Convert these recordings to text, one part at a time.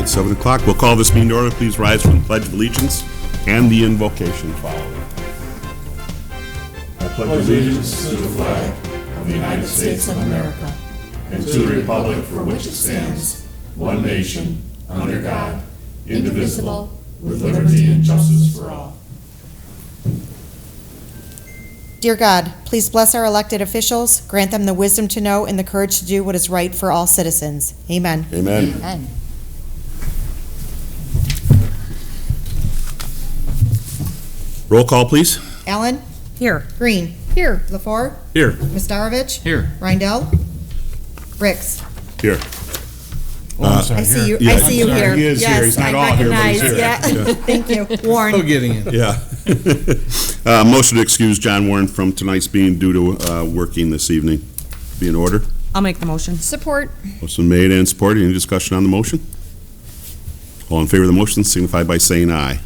It's 7 o'clock. We'll call this meeting to order. Please rise for the Pledge of Allegiance and the invocation following. I pledge allegiance to the flag of the United States of America and to the republic for which it stands, one nation, under God, indivisible, with liberty and justice for all. Dear God, please bless our elected officials, grant them the wisdom to know and the courage to do what is right for all citizens. Amen. Amen. Amen. Roll call, please. Allen? Here. Green? Here. LaFleur? Here. Mistarovich? Here. Reindel? Ricks? Here. I see you. yeah, I see you sorry, here. he is here. He's not all here, but he's here. Yeah. Thank you. Warren? Still getting it. Yeah. Motion to excuse John Warren from tonight's being due to working this evening. Be in order. I'll make the motion. Support. Motion made and supported. Any discussion on the motion? All in favor of the motion signify by saying aye.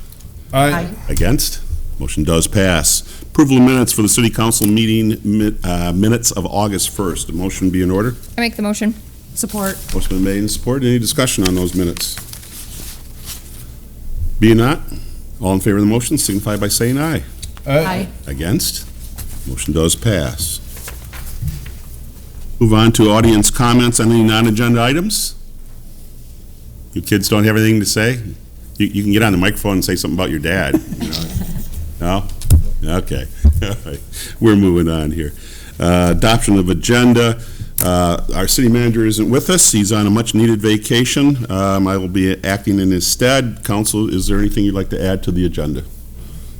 Aye. Against? Motion does pass. Approval of minutes for the City Council meeting minutes of August 1st. A motion be in order. I make the motion. Support. Motion been made and supported. Any discussion on those minutes? Being not, all in favor of the motion signify by saying aye. Aye. Against? Motion does pass. Move on to audience comments on any non-agenda items. You kids don't have anything to say? You can get on the microphone and say something about your dad. You know? No? Okay. All right. We're moving on here. Adoption of agenda. Our city manager isn't with us. He's on a much-needed vacation. I will be acting in his stead. Council, is there anything you'd like to add to the agenda?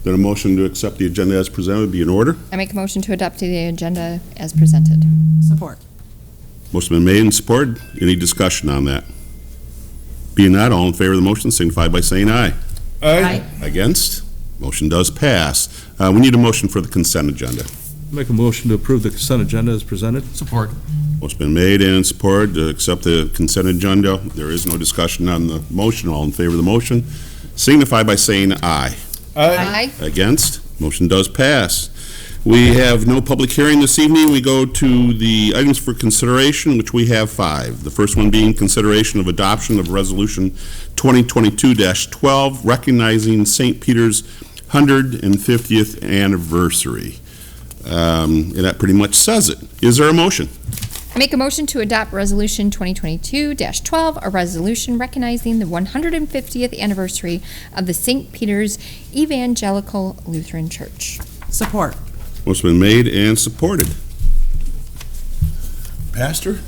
Then a motion to accept the agenda as presented would be in order. I make a motion to adopt the agenda as presented. Support. Motion been made and supported. Any discussion on that? Being not, all in favor of the motion signify by saying aye. Aye. Against? Motion does pass. We need a motion for the consent agenda. Make a motion to approve the consent agenda as presented. Support. Motion been made and supported to accept the consent agenda. There is no discussion on the motion. All in favor of the motion signify by saying aye. Aye. Against? Motion does pass. We have no public hearing this evening. We go to the items for consideration, which we have 5. The first one being consideration of adoption of Resolution 2022-12, recognizing St. Peter's 150th anniversary. And that pretty much says it. Is there a motion? I make a motion to adopt Resolution 2022-12, a resolution recognizing the 150th anniversary of the St. Peter's Evangelical Lutheran Church. Support. Motion been made and supported. Pastor?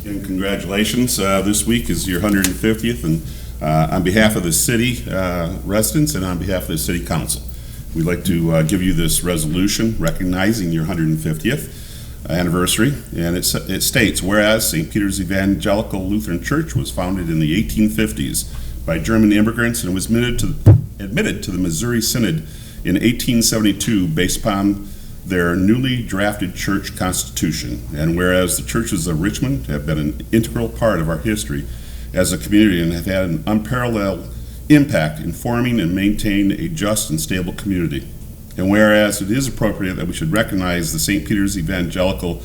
And congratulations. This week is your 150th, and on behalf of the city residents and on behalf of the city council, we'd like to give you this resolution recognizing your 150th anniversary. And it states, whereas St. Peter's Evangelical Lutheran Church was founded in the 1850s by German immigrants and was admitted to the Missouri Synod in 1872 based upon their newly drafted church constitution. And whereas the churches of Richmond have been an integral part of our history as a community and have had an unparalleled impact in forming and maintaining a just and stable community. And whereas it is appropriate that we should recognize the St. Peter's Evangelical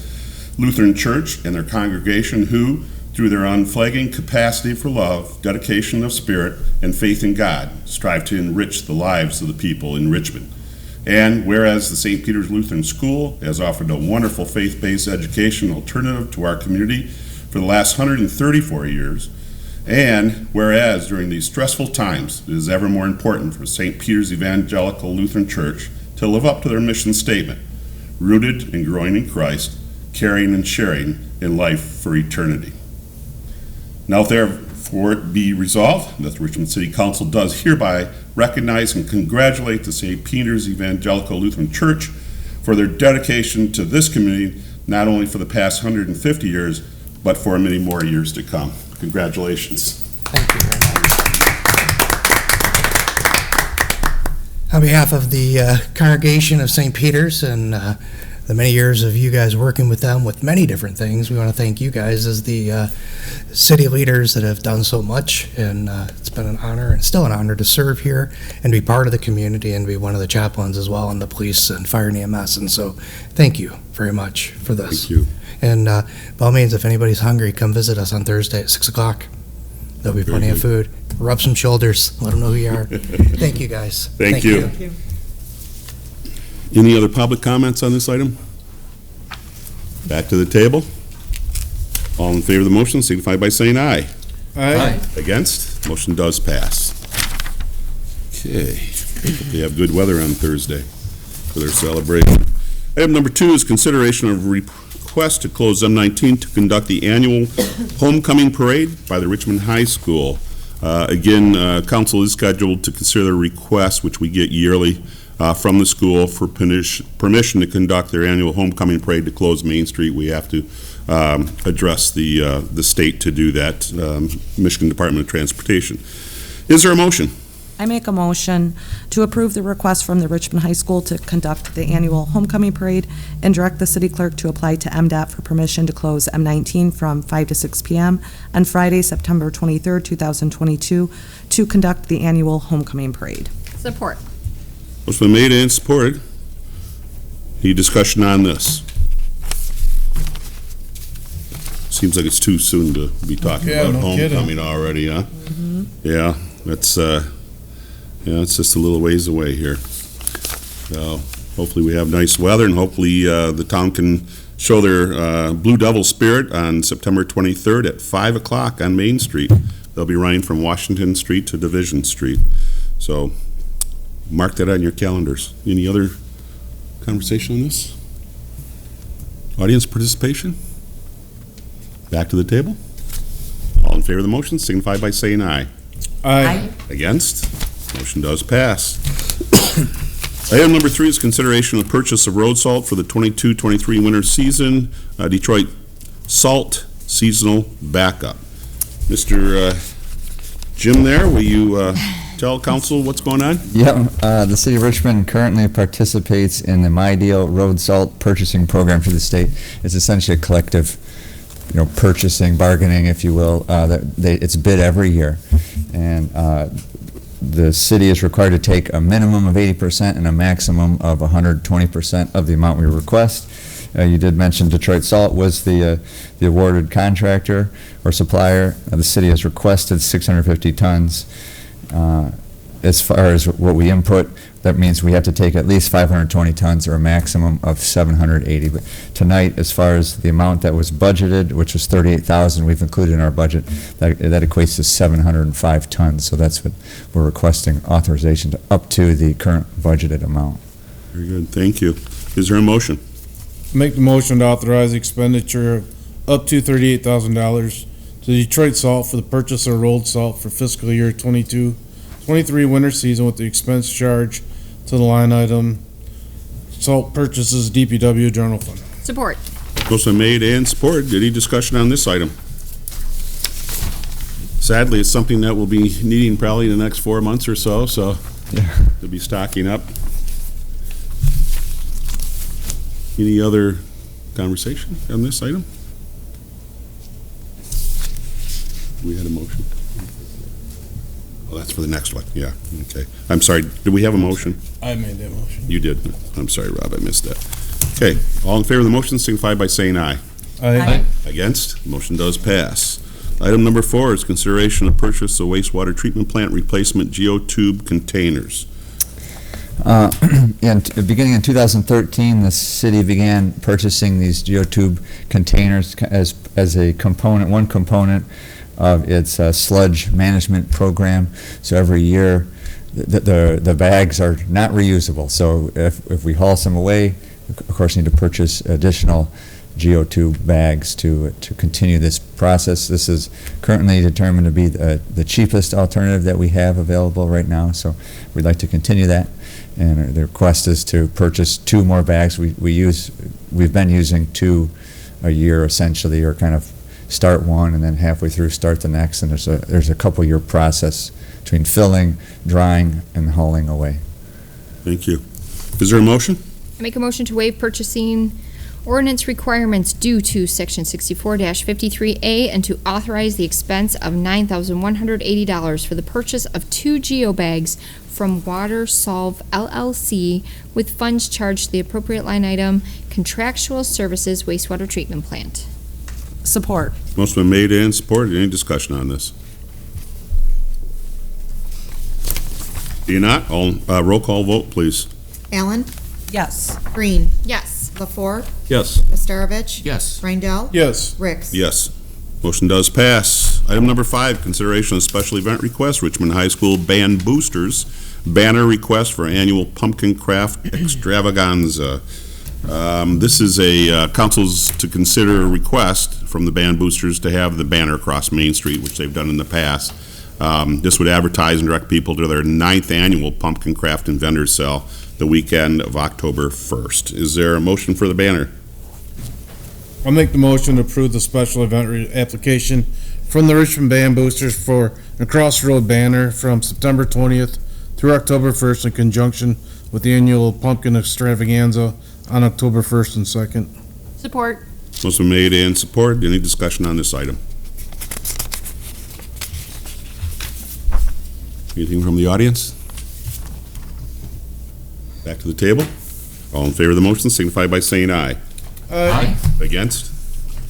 Lutheran Church and their congregation who, through their unflagging capacity for love, dedication of spirit, and faith in God, strive to enrich the lives of the people in Richmond. And whereas the St. Peter's Lutheran School has offered a wonderful faith-based education alternative to our community for the last 134 years, and whereas during these stressful times, it is ever more important for St. Peter's Evangelical Lutheran Church to live up to their mission statement, rooted and growing in Christ, caring and sharing in life for eternity. Now therefore it be resolved that the Richmond City Council does hereby recognize and congratulate the St. Peter's Evangelical Lutheran Church for their dedication to this community, not only for the past 150 years, but for many more years to come. Congratulations. Thank you very much. On behalf of the congregation of St. Peter's and the many years of you guys working with them with many different things. We want to thank you guys as the city leaders that have done so much, and it's been an honor and still an honor to serve here and be part of the community and be one of the chaplains as well in the police and fire and EMS. And so thank you very much for this. Thank you. And by all means, if anybody's hungry, come visit us on Thursday at 6 o'clock. There'll be Very plenty of good. food. Rub some shoulders. Let them know who you are. Thank you, guys. Thank you. Any other public comments on this item? Back to the table. All in favor of the motion signify by saying aye. Aye. Against? Motion does pass. Okay. They have good weather on Thursday for their celebration. Item number 2 is consideration of request to close M19 to conduct the annual homecoming parade by the Richmond High School. Again, council is scheduled to consider a request, which we get yearly, from the school for permission to conduct their annual homecoming parade to close Main Street. We have to address the state to do that, Michigan Department of Transportation. Is there a motion? I make a motion to approve the request from the Richmond High School to conduct the annual homecoming parade and direct the city clerk to apply to MDOT for permission to close M19 from 5 to 6 p.m. on Friday, September 23rd, 2022, to conduct the annual homecoming parade. Support. Motion been made and supported. Any discussion on this? Seems like it's too soon to be talking about homecoming already, huh? Yeah, that's it's just a little ways away here. So hopefully we have nice weather, and hopefully the town can show their Blue Devil spirit on September 23rd at 5 o'clock on Main Street. They'll be running from Washington Street to Division Street. So mark that on your calendars. Any other conversation on this? Audience participation? Back to the table. All in favor of the motion signify by saying aye. Aye. Against? Motion does pass. Item number 3 is consideration of the purchase of road salt for the 22-23 winter season, Detroit Salt Seasonal Backup. Mr. Jim there, will you tell council what's going on? Yeah, the city of Richmond currently participates in the My Deal Road Salt Purchasing Program through the state. It's essentially a collective, purchasing, bargaining, if you will. It's bid every year, and the city is required to take a minimum of 80% and a maximum of 120% of the amount we request. You did mention Detroit Salt was the awarded contractor or supplier. The city has requested 650 tons. As far as what we input, that means we have to take at least 520 tons or a maximum of 780. But tonight, as far as the amount that was budgeted, which was 38,000, we've included in our budget, that equates to 705 tons. So that's what we're requesting authorization to, up to the current budgeted amount. Very good, thank you. Is there a motion? Make the motion to authorize the expenditure of up to $38,000 to Detroit Salt for the purchase of rolled salt for fiscal year 22-23 winter season with the expense charge to the line item salt purchases DPW General Fund. Support. Motion made and supported. Any discussion on this item? Sadly, it's something that we'll be needing probably in the next 4 months or so, Yeah. we'll be stocking up. Any other conversation on this item? We had a motion. Oh, that's for the next one, yeah, okay. I'm sorry, did we have a motion? I made that motion. You did. I'm sorry, Rob, I missed that. Okay, all in favor of the motion signify by saying aye. Aye. Against? Motion does pass. Item number 4 is consideration of purchase of wastewater treatment plant replacement geotube containers. Beginning in 2013, the city began purchasing these geotube containers as a component, one component of its sludge management program. So every year, the bags are not reusable. So if we haul some away, of course, need to purchase additional geotube bags to continue this process. This is currently determined to be the cheapest alternative that we have available right now. So we'd like to continue that. And the request is to purchase 2 more bags. We've been using 2 a year essentially, or kind of start one and then halfway through start the next. And there's a couple year process between filling, drying, and hauling away. Thank you. Is there a motion? I make a motion to waive purchasing Ordinance requirements due to Section 64-53A and to authorize the expense of $9,180 for the purchase of 2 geobags from WaterSolve LLC with funds charged to the appropriate line item, contractual services wastewater treatment plant. Support. Motion been made and supported. Any discussion on this? Being not, roll call vote, please. Allen? Yes. Green? Yes. LaFors? Yes. Mastarovich? Yes. Rindell? Yes. Ricks? Yes. Motion does pass. Item number 5, consideration of special event request, Richmond High School Band Boosters, banner request for annual pumpkin craft extravaganza. This is a council's to consider a request from the Band Boosters to have the banner across Main Street, which they've done in the past. This would advertise and direct people to their 9th annual pumpkin craft and vendor sale the weekend of October 1st. Is there a motion for the banner? I'll make the motion to approve the special event application from the Richmond Band Boosters for a crossroad banner from September 20th through October 1st in conjunction with the annual pumpkin extravaganza on October 1st and 2nd. Support. Motion made and supported. Any discussion on this item? Anything from the audience? Back to the table. All in favor of the motion signify by saying aye. Aye. Against?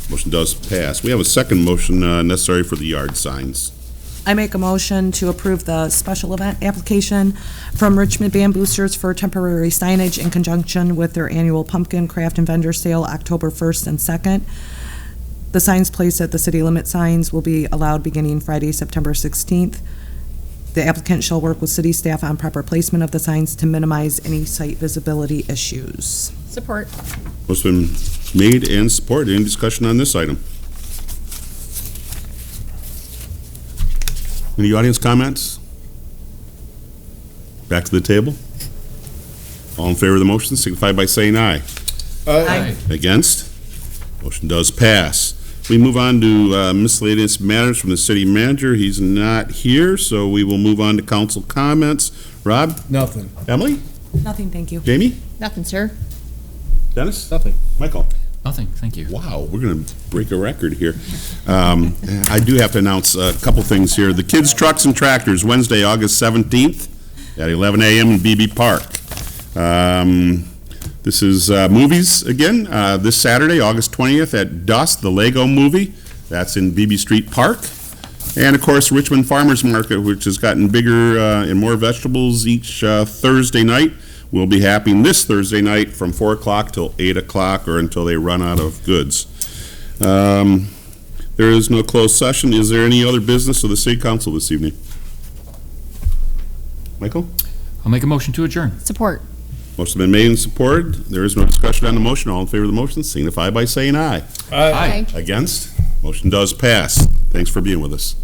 Motion does pass. We have a second motion necessary for the yard signs. I make a motion to approve the special event application from Richmond Band Boosters for temporary signage in conjunction with their annual pumpkin craft and vendor sale October 1st and 2nd. The signs placed at the city limit signs will be allowed beginning Friday, September 16th. The applicant shall work with city staff on proper placement of the signs to minimize any site visibility issues. Support. Motion been made and supported. Any discussion on this item? Any audience comments? Back to the table. All in favor of the motion signify by saying aye. Aye. Against? Motion does pass. We move on to miscellaneous matters from the city manager. He's not here, so we will move on to council comments. Rob? Nothing. Emily? Nothing, thank you. Jamie? Nothing, sir. Dennis? Nothing. Michael? Nothing, thank you. Wow, we're going to break a record here. I do have to announce a couple things here. The Kids Trucks and Tractors, Wednesday, August 17th at 11 a.m. in BB Park. This is movies again. This Saturday, August 20th at Dusk, the Lego movie. That's in BB Street Park. And of course, Richmond Farmers Market, which has gotten bigger and more vegetables each Thursday night, will be happening this Thursday night from 4 o'clock till 8 o'clock or until they run out of goods. There is no closed session. Is there any other business of the city council this evening? Michael? I'll make a motion to adjourn. Support. Motion been made and supported. There is no discussion on the motion. All in favor of the motion signify by saying aye. Aye. Against? Motion does pass. Thanks for being with us.